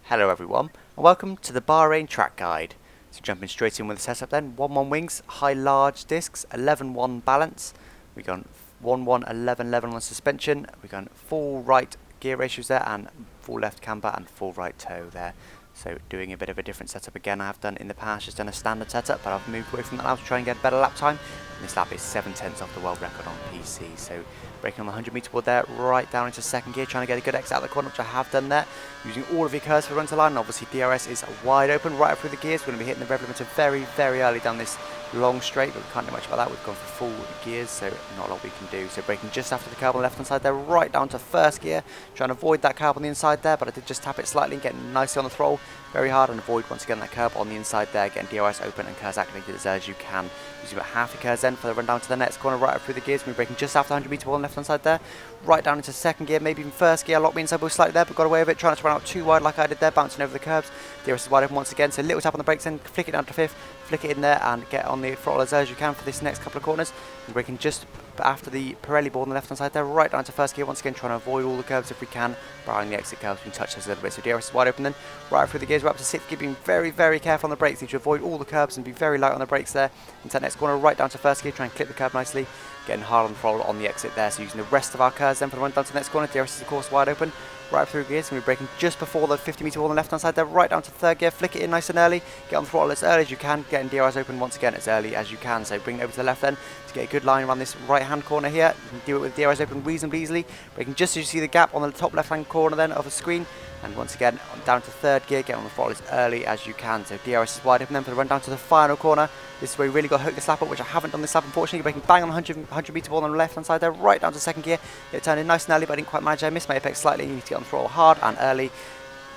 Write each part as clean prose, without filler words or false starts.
Hello everyone, and welcome to the Bahrain track guide. So jumping straight in with the setup then, 1-1 wings, high large discs, 11-1 balance, we've got 1-1, 11-11 on suspension, we've got full right gear ratios there, and full left camber and full right toe there. So doing a bit of a different setup again. I have done in the past, just done a standard setup, but I've moved away from that now to try and get a better lap time. And this lap is 7/10 off the world record on PC. So braking on the 100 metre board there, right down into second gear, trying to get a good exit out of the corner, which I have done there. Using all of your curves for run to line, and obviously DRS is wide open right up through the gears. We're going to be hitting the rev limiter very, very early down this long straight, but we can't do much about that. We've gone for full gears, so not a lot we can do. So braking just after the curb on the left hand side there, right down to first gear, trying to avoid that curb on the inside there, but I did just tap it slightly and getting nicely on the throttle very hard, and avoid once again that curb on the inside there, getting DRS open and curves activated as early as you can. Using about half your curves then for the run down to the next corner, right up through the gears. We're braking just after 100 metre ball on the left hand side there, right down into second gear, maybe even first gear. Locked me inside wheel slightly there, but got away with it, trying not to run out too wide like I did there, bouncing over the curbs. DRS is wide open once again, so little tap on the brakes then, flick it down to fifth, flick it in there and get on the throttle as early as you can for this next couple of corners. We're braking just after the Pirelli board on the left hand side there, right down to first gear once again, trying to avoid all the curbs if we can, barring the exit curves. We can touch those a little bit, so DRS is wide open then, right through the gears, we're up to sixth gear, being very, very careful on the brakes. Need to avoid all the curbs and be very light on the brakes there. Into that next corner, right down to first gear, try and clip the curb nicely, getting hard on the throttle on the exit there. So using the rest of our curves then for the run down to the next corner. DRS is of course wide open, right up through gears, and we're braking just before the 50 metre wall on the left hand side there, right down to third gear, flick it in nice and early, get on the throttle as early as you can, getting DRS open once again as early as you can. So bring it over to the left then to get a good line around this right hand corner here. You can do it with DRS open reasonably easily, braking just as you see the gap on the top left hand corner then of the screen, and once again down to third gear, get on the throttle as early as you can. So DRS is wide open then for the run down to the final corner. This is where you really got to hook this lap up, which I haven't done this lap unfortunately. Braking bang on the 100 metre ball on the left hand side there, right down to second gear, get it turned in nice and early, but I didn't quite manage. I missed my apex slightly. You need to get on the throttle hard and early,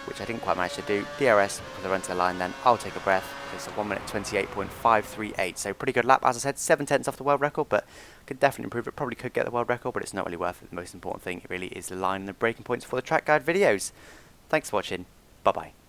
which I didn't quite manage to do. DRS for the run to the line then, I'll take a breath. It's a 1 minute 28.538, so pretty good lap. As I said, 7/10 off the world record, but could definitely improve it. Probably could get the world record, but it's not really worth it. The most important thing, it really is the line and the braking points for the track guide videos. Thanks for watching. Bye bye.